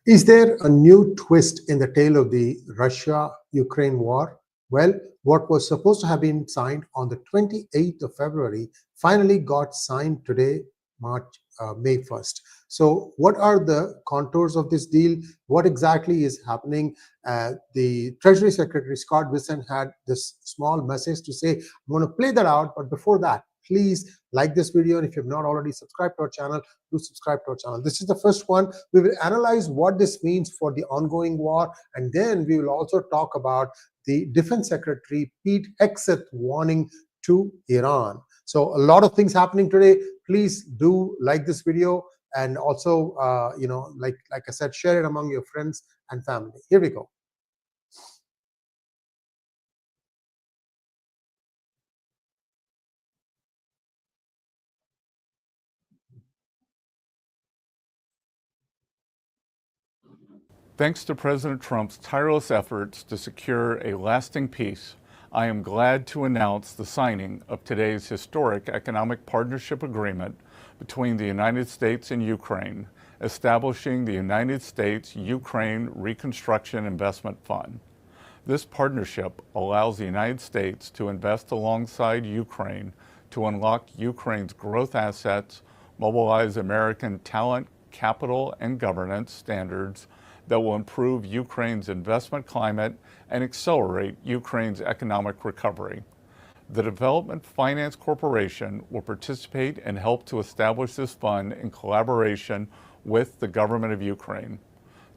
Is there a new twist in the tale of the Russia-Ukraine war? Well, what was supposed to have been signed on the 28th of February finally got signed today, May 1st. So what are the contours of this deal? What exactly is happening? The Treasury Secretary Scott Bessent had this small message to say. I'm going to play that out, but before that, please like this video, and if you have not already subscribed to our channel, do subscribe to our channel. This is the first one. We will analyze what this means for the ongoing war, and then we will also talk about the Defense Secretary Pete Hegseth warning to Iran. So a lot of things happening today. Please do like this video, and also like I said, share it among your friends and family. Here we go. Thanks to President Trump's tireless efforts to secure a lasting peace, I am glad to announce the signing of today's historic economic partnership agreement between the United States and Ukraine, establishing the United States-Ukraine Reconstruction Investment Fund. This partnership allows the United States to invest alongside Ukraine to unlock Ukraine's growth assets, mobilize American talent, capital, and governance standards that will improve Ukraine's investment climate and accelerate Ukraine's economic recovery. The Development Finance Corporation will participate and help to establish this fund in collaboration with the government of Ukraine.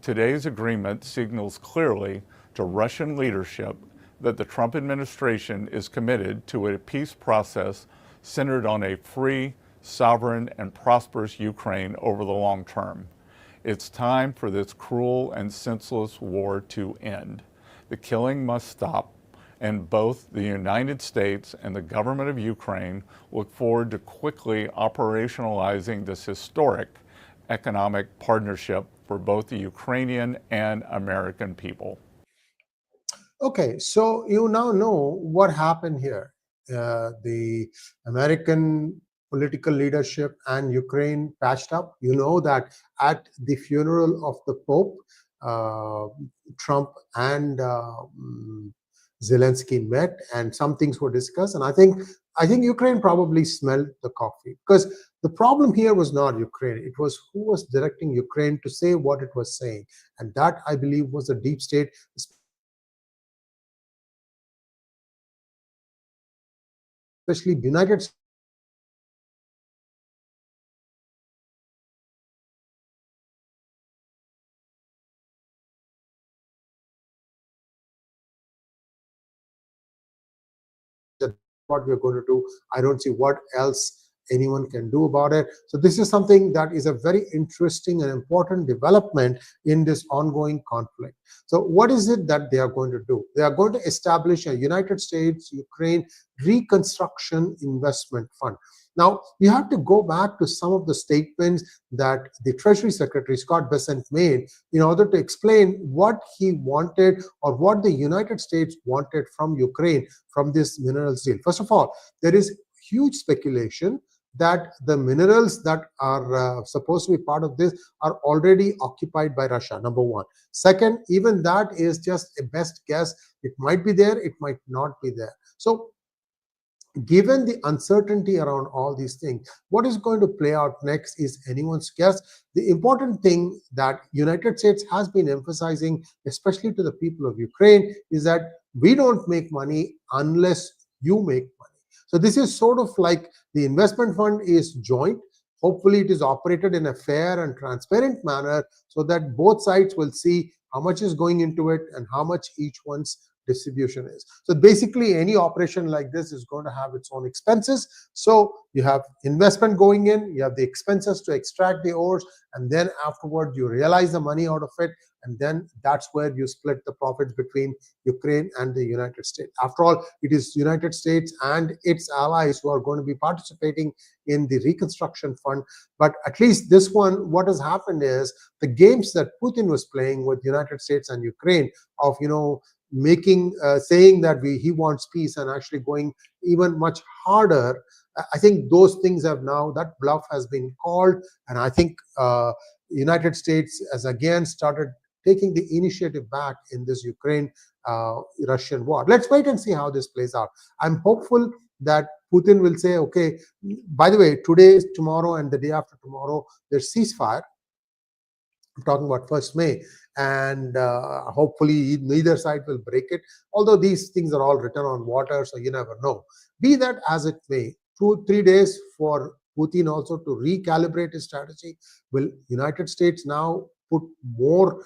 Today's agreement signals clearly to Russian leadership that the Trump administration is committed to a peace process centered on a free, sovereign, and prosperous Ukraine over the long term. It's time for this cruel and senseless war to end. The killing must stop, and both the United States and the government of Ukraine look forward to quickly operationalizing this historic economic partnership for both the Ukrainian and American people. Okay, so you now know what happened here. The American political leadership and Ukraine patched up. You know that at the funeral of the Pope, Trump and Zelensky met, and some things were discussed. And I think Ukraine probably smelled the coffee, because the problem here was not Ukraine. It was who was directing Ukraine to say what it was saying, and that, I believe, was the deep state, especially the United States. What we're going to do. I don't see what else anyone can do about it. So this is something that is a very interesting and important development in this ongoing conflict. So what is it that they are going to do? They are going to establish a United States-Ukraine Reconstruction Investment Fund. Now, you have to go back to some of the statements that the Treasury Secretary Scott Bessent made in order to explain what he wanted, or what the United States wanted from Ukraine from this minerals deal. First of all, there is huge speculation that the minerals that are supposed to be part of this are already occupied by Russia, number one. Second, even that is just a best guess. It might be there, it might not be there. So given the uncertainty around all these things, what is going to play out next is anyone's guess. The important thing that United States has been emphasizing, especially to the people of Ukraine, is that we don't make money unless you make money. So this is sort of like the investment fund is joint. Hopefully it is operated in a fair and transparent manner so that both sides will see how much is going into it and how much each one's distribution is. So basically any operation like this is going to have its own expenses. So you have investment going in, you have the expenses to extract the ores, and then afterward you realize the money out of it, and then that's where you split the profits between Ukraine and the United States. After all, it is United States and its allies who are going to be participating in the reconstruction fund. But at least this one, what has happened is the games that Putin was playing with United States and Ukraine of, making saying that he wants peace and actually going even much harder. I think those things have now, that bluff has been called, and I think United States has again started taking the initiative back in this Ukraine-Russian war. Let's wait and see how this plays out. I'm hopeful that Putin will say, okay, by the way, today, tomorrow, and the day after tomorrow, there's ceasefire. I'm talking about 1st May, and hopefully neither side will break it, although these things are all written on water, so you never know. Be that as it may, 2-3 days for Putin also to recalibrate his strategy. Will United States now put more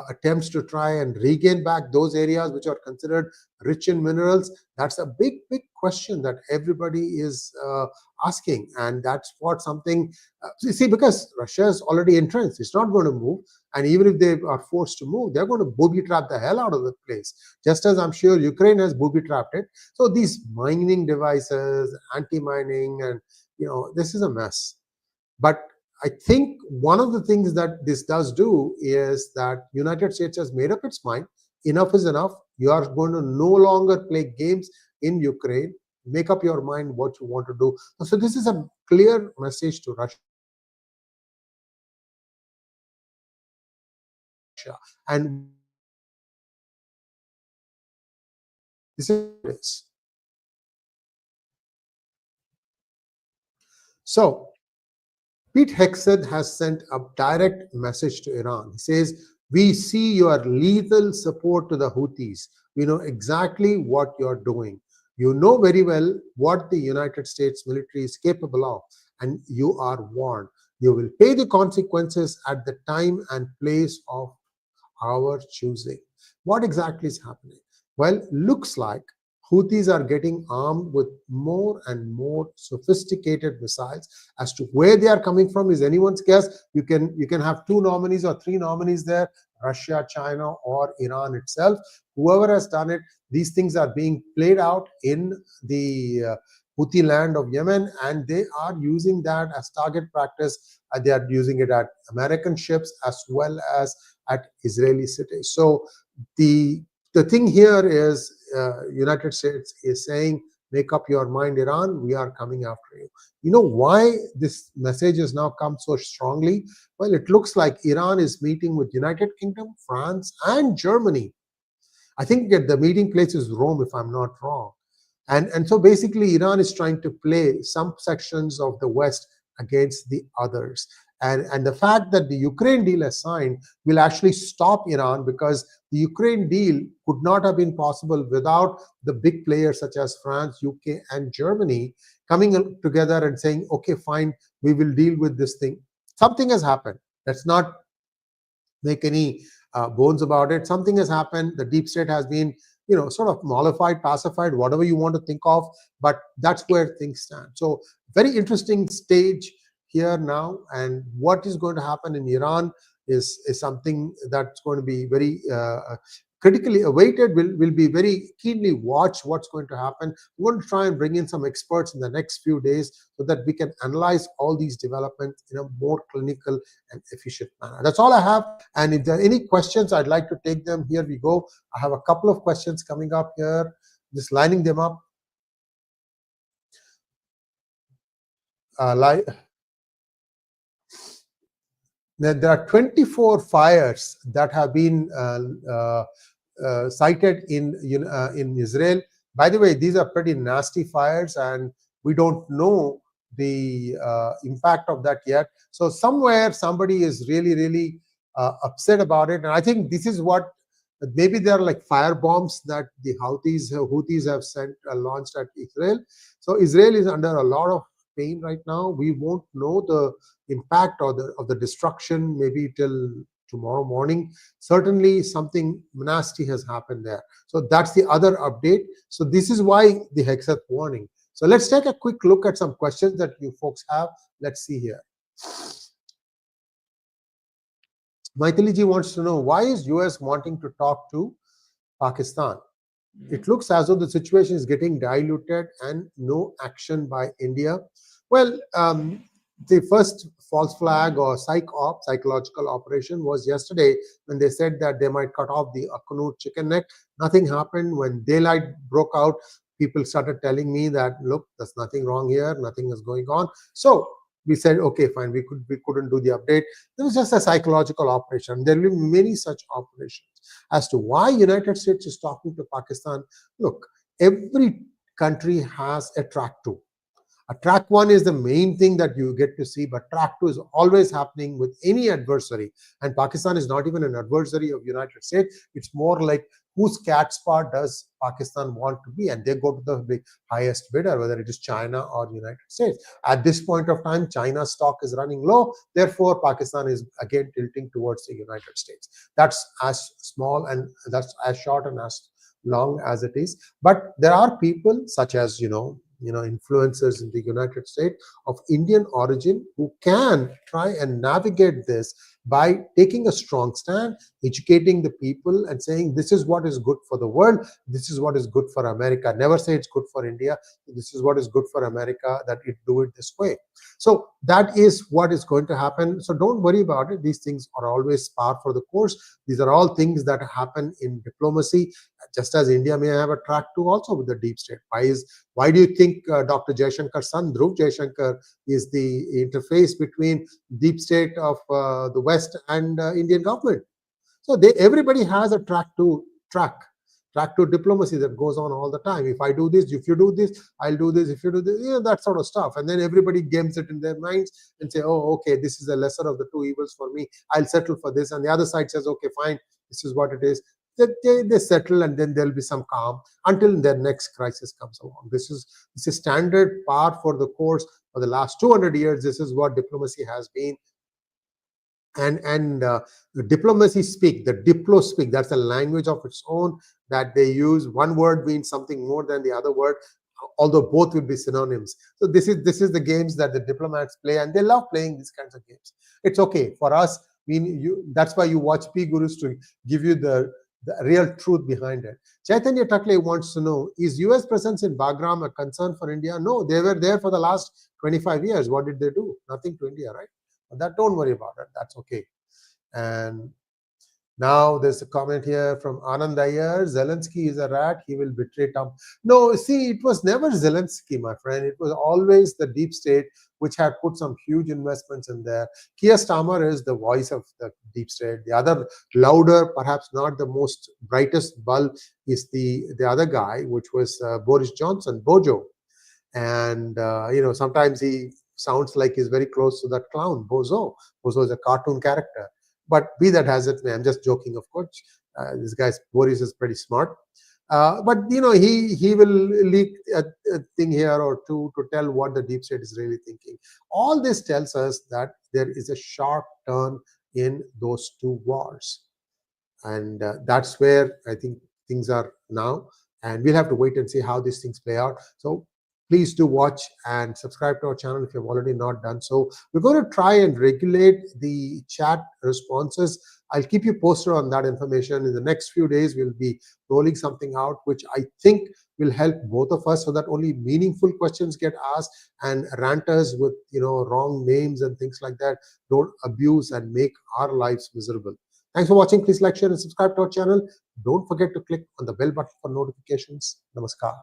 attempts to try and regain back those areas which are considered rich in minerals? That's a big question that everybody is asking, and that's what something you see, because Russia is already entrenched. It's not going to move, and even if they are forced to move, they're going to booby trap the hell out of the place, just as I'm sure Ukraine has booby trapped it. So these mining devices, anti-mining, and this is a mess. But I think one of the things that this does do is that United States has made up its mind. Enough is enough. You are going to no longer play games in Ukraine. Make up your mind what you want to do. So this is a clear message to Russia. And this is so. Pete Hegseth has sent a direct message to Iran. He says, we see your lethal support to the Houthis. We know exactly what you're doing. You know very well what the United States military is capable of, and you are warned. You will pay the consequences at the time and place of our choosing. What exactly is happening? Well, looks like Houthis are getting armed with more and more sophisticated missiles. As to where they are coming from is anyone's guess. You can have 2 nominees or 3 nominees there: Russia, China, or Iran itself. Whoever has done it, these things are being played out in the Houthi land of Yemen, and they are using that as target practice. They are using it at American ships as well as at Israeli cities. So the thing here is United States is saying, make up your mind, Iran, we are coming after you. You know why this message has now come so strongly? Well, it looks like Iran is meeting with United Kingdom, France, and Germany. I think that the meeting place is Rome, if I'm not wrong. And so basically Iran is trying to play some sections of the West against the others. And the fact that the Ukraine deal is signed will actually stop Iran, because the Ukraine deal could not have been possible without the big players such as France, UK, and Germany coming together and saying, okay, fine, we will deal with this thing. Something has happened. Let's not make any bones about it. Something has happened. The deep state has been, sort of mollified, pacified, whatever you want to think of, but that's where things stand. So very interesting stage here now, and what is going to happen in Iran is something that's going to be very critically awaited. Will be very keenly watched what's going to happen. We want to try and bring in some experts in the next few days so that we can analyze all these developments in a more clinical and efficient manner. That's all I have, and if there are any questions, I'd like to take them. Here we go. I have a couple of questions coming up here, just lining them up. There are 24 fires that have been cited in Israel. By the way, these are pretty nasty fires, and we don't know the impact of that yet. So somewhere somebody is really upset about it, and I think this is what maybe they are like fire bombs that the Houthis have sent launched at Israel. So Israel is under a lot of pain right now. We won't know the impact of the destruction maybe till tomorrow morning. Certainly something nasty has happened there. So that's the other update. So this is why the Hegseth warning. So let's take a quick look at some questions that you folks have. Let's see here. Maithili wants to know, why is US wanting to talk to Pakistan? It looks as though the situation is getting diluted and no action by India. Well, the first false flag or psychological operation was yesterday when they said that they might cut off the Akhnoor chicken neck. Nothing happened. When daylight broke out, people started telling me that, look, there's nothing wrong here, nothing is going on. So we said, okay, fine, we couldn't do the update. It was just a psychological operation. There will be many such operations. As to why United States is talking to Pakistan, look, every country has a track 2. A track 1 is the main thing that you get to see, but track 2 is always happening with any adversary. And Pakistan is not even an adversary of United States. It's more like whose cat's paw does Pakistan want to be? And they go to the highest bidder, whether it is China or United States. At this point of time, China's stock is running low. Therefore, Pakistan is again tilting towards the United States. That's as small and that's as short and as long as it is. But there are people such as, influencers in the United States of Indian origin who can try and navigate this by taking a strong stand, educating the people and saying this is what is good for the world, this is what is good for America. Never say it's good for India. This is what is good for America, that it do it this way. So that is what is going to happen. So don't worry about it. These things are always par for the course. These are all things that happen in diplomacy, just as India may have a track 2 also with the deep state. Why do you think Dr. Jaishankar's son, Dhruv Jaishankar, is the interface between deep state of the West and Indian government? So everybody has a track 2 diplomacy that goes on all the time. If I do this, if you do this, I'll do this, if you do this, that sort of stuff. And then everybody games it in their minds and say, oh, okay, this is the lesser of the two evils for me. I'll settle for this. And the other side says, okay, fine, this is what it is. They settle, and then there'll be some calm until their next crisis comes along. This is standard par for the course for the last 200 years. This is what diplomacy has been. And the diplomacy speak, the diplo speak, that's a language of its own that they use. One word means something more than the other word, although both would be synonyms. So this is the games that the diplomats play, and they love playing these kinds of games. It's okay for us. That's why you watch P-Gurus, to give you the real truth behind it. Chaitanya Takle wants to know, is US presence in Bagram a concern for India? No, they were there for the last 25 years. What did they do? Nothing to India, right? But that, don't worry about it. That's okay. And now there's a comment here from Anand Iyer. Zelensky is a rat. He will betray Trump. No, see, it was never Zelensky, my friend. It was always the deep state, which had put some huge investments in there. Keir Starmer is the voice of the deep state. The other louder, perhaps not the most brightest bulb, is the other guy, which was Boris Johnson, Bojo. And, sometimes he sounds like he's very close to that clown, Bozo. Bozo is a cartoon character. But be that as it may, I'm just joking, of course. This guy's Boris is pretty smart. But he will leak a thing here or two to tell what the deep state is really thinking. All this tells us that there is a sharp turn in those two wars. And that's where I think things are now. And we'll have to wait and see how these things play out. So please do watch and subscribe to our channel if you've already not done so. We're going to try and regulate the chat responses. I'll keep you posted on that information. In the next few days, we'll be rolling something out, which I think will help both of us, so that only meaningful questions get asked, and ranters with wrong names and things like that don't abuse and make our lives miserable. Thanks for watching. Please like, share, and subscribe to our channel. Don't forget to click on the bell button for notifications. Namaskar.